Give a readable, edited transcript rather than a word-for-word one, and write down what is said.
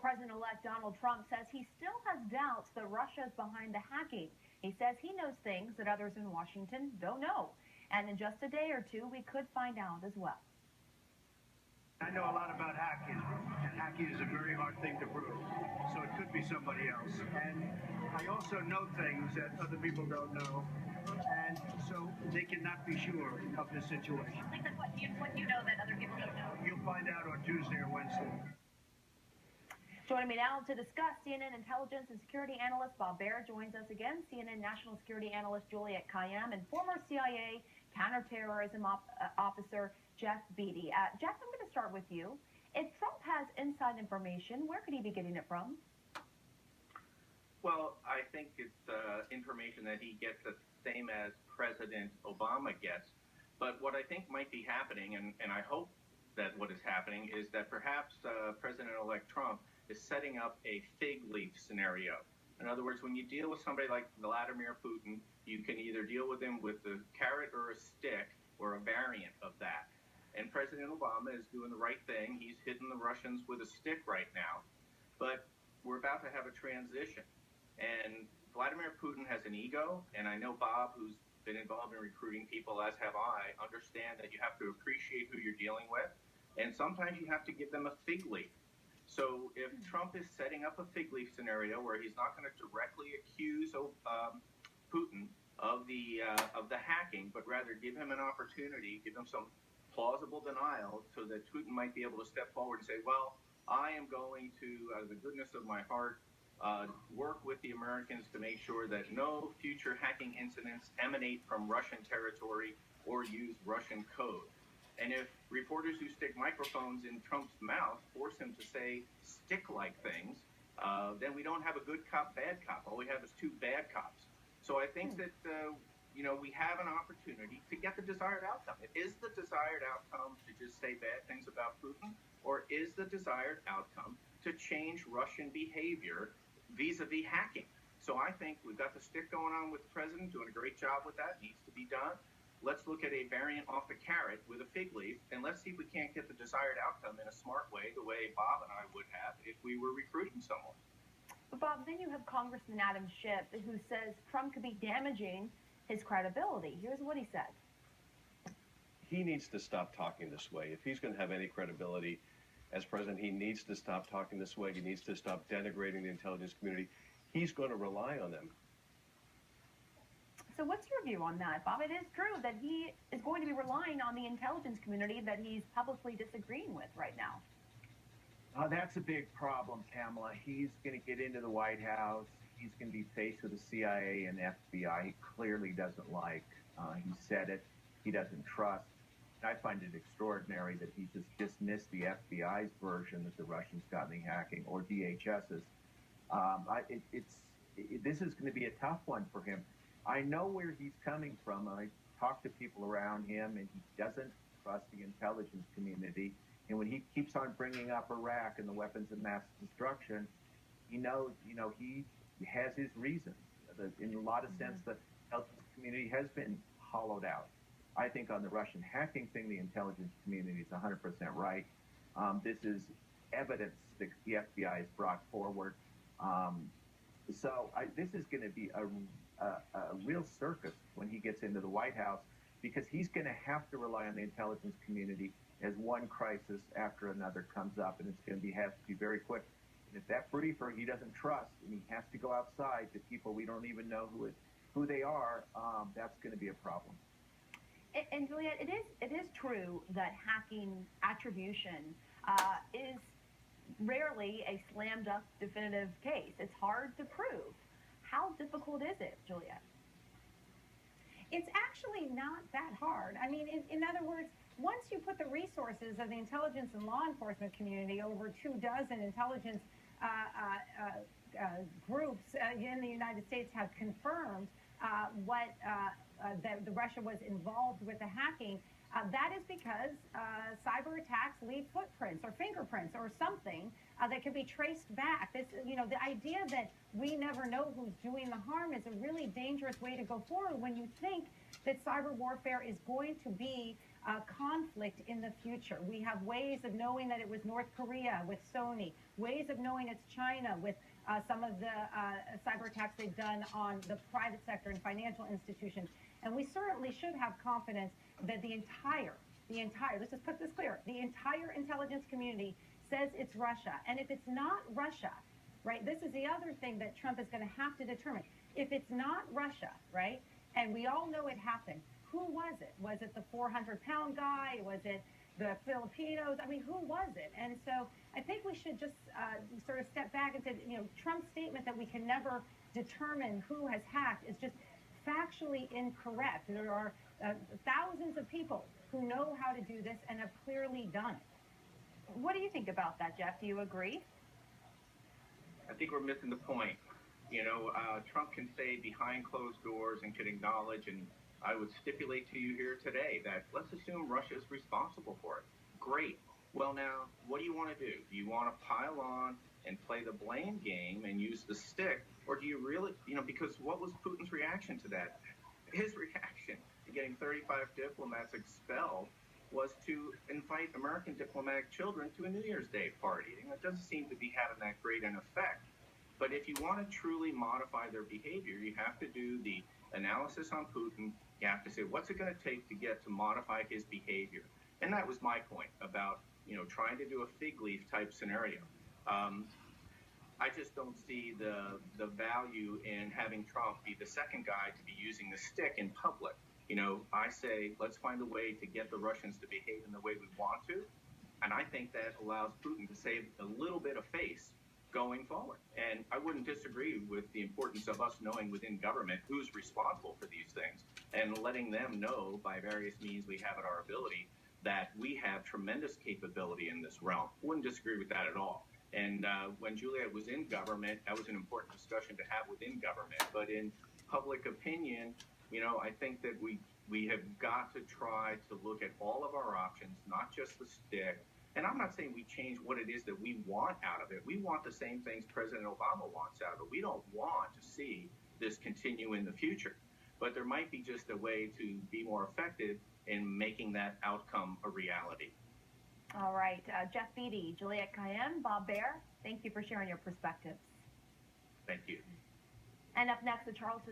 President-elect Donald Trump says he still has doubts that Russia is behind the hacking. He says he knows things that others in Washington don't know. And in just a day or two, we could find out as well. I know a lot about hacking, and hacking is a very hard thing to prove, so it could be somebody else. And I also know things that other people don't know, and so they cannot be sure of the situation. Like what do you know that other people don't know? You'll find out on Tuesday or Wednesday. Joining me now to discuss, CNN intelligence and security analyst Bob Baer joins us again, CNN national security analyst Juliette Kayyem, and former CIA counterterrorism officer Jeff Beatty. Jeff, I'm going to start with you. If Trump has inside information, where could he be getting it from? Well, I think it's information that he gets the same as President Obama gets. But what I think might be happening, and I hope that what is happening, is that perhaps President-elect Trump is setting up a fig leaf scenario. In other words, when you deal with somebody like Vladimir Putin, you can either deal with him with a carrot or a stick or a variant of that. And President Obama is doing the right thing. He's hitting the Russians with a stick right now. But we're about to have a transition. And Vladimir Putin has an ego, and I know Bob, who's been involved in recruiting people, as have I, understand that you have to appreciate who you're dealing with, and sometimes you have to give them a fig leaf. So if Trump is setting up a fig leaf scenario where he's not going to directly accuse Putin of the hacking, but rather give him an opportunity, give him some plausible denial, so that Putin might be able to step forward and say, well, I am going to, out of the goodness of my heart, work with the Americans to make sure that no future hacking incidents emanate from Russian territory or use Russian code. And if reporters who stick microphones in Trump's mouth force him to say stick-like things, then we don't have a good cop, bad cop. All we have is two bad cops. So I think that, we have an opportunity to get the desired outcome. Is the desired outcome to just say bad things about Putin, or is the desired outcome to change Russian behavior vis-a-vis hacking? So I think we've got the stick going on with the president, doing a great job with that, needs to be done. Let's look at a variant off the carrot with a fig leaf, and let's see if we can't get the desired outcome in a smart way, the way Bob and I would have if we were recruiting someone. But Bob, then you have Congressman Adam Schiff, who says Trump could be damaging his credibility. Here's what he said. He needs to stop talking this way. If he's going to have any credibility as president, he needs to stop talking this way. He needs to stop denigrating the intelligence community. He's going to rely on them. So what's your view on that, Bob? It is true that he is going to be relying on the intelligence community that he's publicly disagreeing with right now. That's a big problem, Pamela. He's going to get into the White House. He's going to be faced with the CIA and FBI he clearly doesn't like. He said it. He doesn't trust. I find it extraordinary that he just dismissed the FBI's version that the Russians got in the hacking, or DHS's. This is going to be a tough one for him. I know where he's coming from. I talk to people around him, and he doesn't trust the intelligence community. And when he keeps on bringing up Iraq and the weapons of mass destruction, he knows, he has his reasons. In a lot of sense, the intelligence community has been hollowed out. I think on the Russian hacking thing, the intelligence community is 100% right. This is evidence that the FBI has brought forward. This is going to be a real circus when he gets into the White House, because he's going to have to rely on the intelligence community as one crisis after another comes up, and it's going to have to be very quick. And if that briefer he doesn't trust, and he has to go outside to people we don't even know who they are, that's going to be a problem. And Juliette, it is true that hacking attribution is rarely a slam dunk definitive case. It's hard to prove. How difficult is it, Juliette? It's actually not that hard. I mean, in other words, once you put the resources of the intelligence and law enforcement community, over 24 intelligence groups in the United States have confirmed that Russia was involved with the hacking. That is because cyber attacks leave footprints or fingerprints or something that can be traced back. The idea that we never know who's doing the harm is a really dangerous way to go forward when you think that cyber warfare is going to be conflict in the future. We have ways of knowing that it was North Korea with Sony, ways of knowing it's China with some of the cyber attacks they've done on the private sector and financial institutions. And we certainly should have confidence that the entire, let's just put this clear, the entire intelligence community says it's Russia. And if it's not Russia, right, this is the other thing that Trump is going to have to determine. If it's not Russia, right, and we all know it happened, who was it? Was it the 400-pound guy? Was it the Filipinos? I mean, who was it? And so I think we should just sort of step back and say, Trump's statement that we can never determine who has hacked is just factually incorrect. There are thousands of people who know how to do this and have clearly done it. What do you think about that, Jeff? Do you agree? I think we're missing the point. Trump can say behind closed doors and can acknowledge, and I would stipulate to you here today that let's assume Russia is responsible for it. Great. Well, now, what do you want to do? Do you want to pile on and play the blame game and use the stick, or do you really, because what was Putin's reaction to that? His reaction to getting 35 diplomats expelled was to invite American diplomatic children to a New Year's Day party. It doesn't seem to be having that great an effect. But if you want to truly modify their behavior, you have to do the analysis on Putin. You have to say, what's it going to take to get to modify his behavior? And that was my point about, trying to do a fig leaf type scenario. I just don't see the value in having Trump be the second guy to be using the stick in public. I say, let's find a way to get the Russians to behave in the way we want to. And I think that allows Putin to save a little bit of face going forward. And I wouldn't disagree with the importance of us knowing within government who's responsible for these things and letting them know by various means we have at our ability that we have tremendous capability in this realm. Wouldn't disagree with that at all. And when Juliet was in government, that was an important discussion to have within government. But in public opinion, I think that we have got to try to look at all of our options, not just the stick. And I'm not saying we change what it is that we want out of it. We want the same things President Obama wants out of it. We don't want to see this continue in the future. But there might be just a way to be more effective in making that outcome a reality. All right. Jeff Beatty, Juliet Kayyem, Bob Baer, thank you for sharing your perspectives. Thank you. And up next, the Charleston